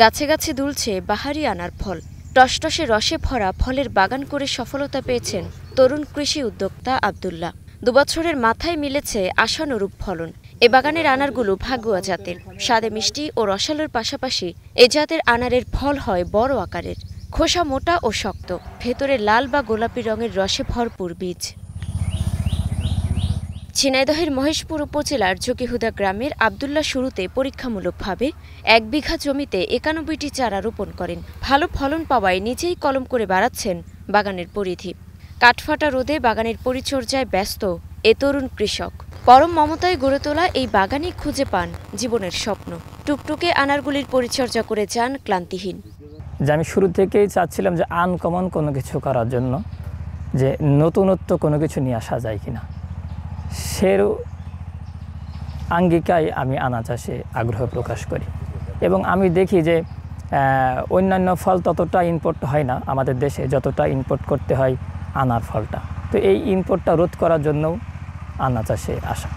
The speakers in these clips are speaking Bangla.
গাছে গাছে দুলছে বাহারি আনার ফল। টসটসে রসে ভরা ফলের বাগান করে সফলতা পেয়েছেন তরুণ কৃষি উদ্যোক্তা আব্দুল্লাহ। 2 বছরের মাথায় মিলেছে আশানুরূপ ফলন। এ বাগানের আনারগুলো ভাগুয়া জাতের, স্বাদে মিষ্টি ও রসালোর পাশাপাশি এ জাতের আনারের ফল হয় বড় আকারের, খোসা মোটা ও শক্ত, ভেতরে লাল বা গোলাপি রঙের রসে ভরপুর বীজ। ঝিনাইদহের মহেশপুর উপজেলার ঝকিহুদা গ্রামের আব্দুল্লাহ শুরুতে পরীক্ষামূলকভাবে 1 বিঘা জমিতে 91টি চারা রোপণ করেন। ভালো ফলন পাওয়ায় নিজেই কলম করে বাড়াচ্ছেন বাগানের পরিধি। কাঠফাটা রোদে বাগানের পরিচর্যায় ব্যস্ত এ তরুণ কৃষক। পরম মমতায় গড়ে তোলা এই বাগানই খুঁজে পান জীবনের স্বপ্ন। টুকটুকে আনারগুলির পরিচর্যা করে যান ক্লান্তিহীন। যে আমি শুরু থেকেই চাচ্ছিলাম যে আনকমন কোনো কিছু করার জন্য, যে নতুনত্ব কোনো কিছু নিয়ে আসা যায় কিনা, সের আঙ্গিকায় আমি আনা চাষে আগ্রহ প্রকাশ করি। এবং আমি দেখি যে অন্যান্য ফল ততটা ইম্পোর্ট হয় না আমাদের দেশে, যতটা ইম্পোর্ট করতে হয় আনার ফলটা। তো এই ইম্পোর্টটা রোধ করার জন্যও আনা চাষে আসা।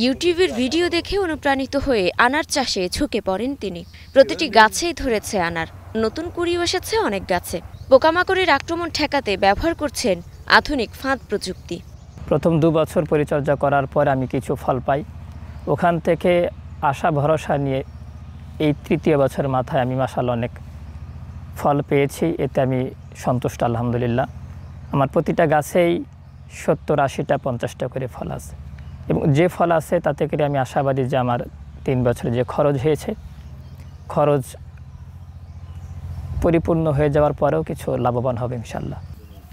ইউটিউবের ভিডিও দেখে অনুপ্রাণিত হয়ে আনার চাষে ঝুঁকে পড়েন তিনি। প্রতিটি গাছেই ধরেছে আনার, নতুন কুড়িও এসেছে অনেক গাছে। পোকামাকড়ের আক্রমণ ঠেকাতে ব্যবহার করছেন আধুনিক ফাঁদ প্রযুক্তি। প্রথম 2 বছর পরিচর্যা করার পর আমি কিছু ফল পাই। ওখান থেকে আশা ভরসা নিয়ে এই 3য় বছর মাথায় আমি মাশাআল্লাহ অনেক ফল পেয়েছি। এতে আমি সন্তুষ্ট আলহামদুলিল্লাহ। আমার প্রতিটা গাছেই 70-80টা 50টা করে ফল আছে, এবং যে ফল আছে তাতে করে আমি আশাবাদী যে আমার 3 বছরে যে খরচ হয়েছে, খরচ পরিপূর্ণ হয়ে যাওয়ার পরেও কিছু লাভবান হবে ইনশাআল্লাহ।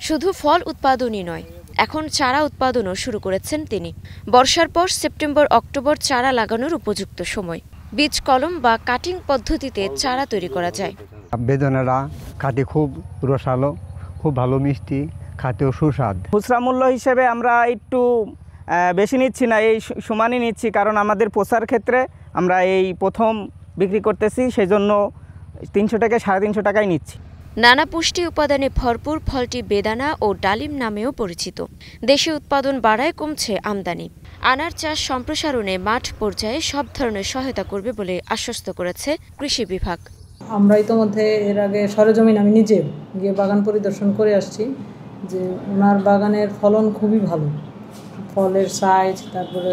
শুধু ফল উৎপাদনই নয়, এখন চারা উৎপাদনও শুরু করেছেন তিনি। বর্ষার পর সেপ্টেম্বর-অক্টোবর চারা লাগানোর উপযুক্ত সময়। বীজ কলম বা কাটিং পদ্ধতিতে চারা তৈরি করা যায়। বেদনারা খাতে খুব রসালো, খুব ভালো মিষ্টি, খাতেও সুস্বাদ। খুচরা মূল্য হিসেবে আমরা একটু বেশি নিচ্ছি না, এই সমানই নিচ্ছি, কারণ আমাদের পোষার ক্ষেত্রে আমরা এই প্রথম বিক্রি করতেছি, সেজন্য 300 থেকে 350 টাকায় নিচ্ছি। নানা পুষ্টি উপাদানে ভরপুর ফলটি বেদানা ও ডালিম নামেও পরিচিত। দেশে উৎপাদন বাড়ায় কমছে আমদানি। আনার চাষ সম্প্রসারণে মাঠ পর্যায়ে সব ধরনের সহায়তা করবে বলে আশ্বস্ত করেছে কৃষি বিভাগ। আমরা ইতোমধ্যে এর আগে সরেজমিন আমি নিজে গিয়ে বাগান পরিদর্শন করে আসছি, যে ওনার বাগানের ফলন খুবই ভালো। ফলের সাইজ, তারপরে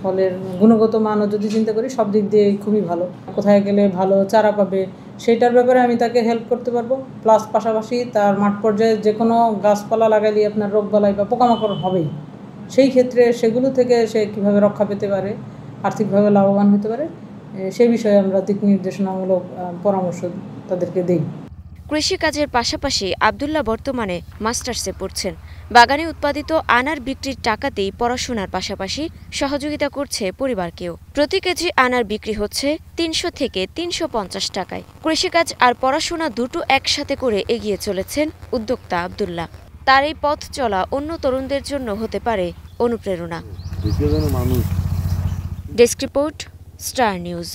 ফলের গুণগত মানও যদি চিন্তা করি, সব দিক দিয়ে খুবই ভালো। কোথায় গেলে ভালো চারা পাবে সেটার ব্যাপারে আমি তাকে হেল্প করতে পারবো। প্লাস পাশাপাশি তার মাঠ পর্যায়ে যে কোনো গাছপালা লাগাইলে আপনার রোগবালাই বা পোকামাকড় হবেই, সেই ক্ষেত্রে সেগুলো থেকে সে কীভাবে রক্ষা পেতে পারে, আর্থিকভাবে লাভবান হতে পারে, সেই বিষয়ে আমরা দিক নির্দেশনামূলক পরামর্শ তাদেরকে দিই। কৃষিকাজের পাশাপাশি আব্দুল্লাহ বর্তমানে মাস্টার্সে পড়ছেন। বাগানে উৎপাদিত আনার বিক্রির টাকাতেই পড়াশোনার পাশাপাশি সহযোগিতা করছে পরিবারকেও। প্রতি কেজি আনার বিক্রি হচ্ছে 300 থেকে 350 টাকায়। কৃষিকাজ আর পড়াশোনা দুটো একসাথে করে এগিয়ে চলেছেন উদ্যোক্তা আব্দুল্লাহ। তার এই পথ চলা অন্য তরুণদের জন্য হতে পারে অনুপ্রেরণা। Desk report, star news.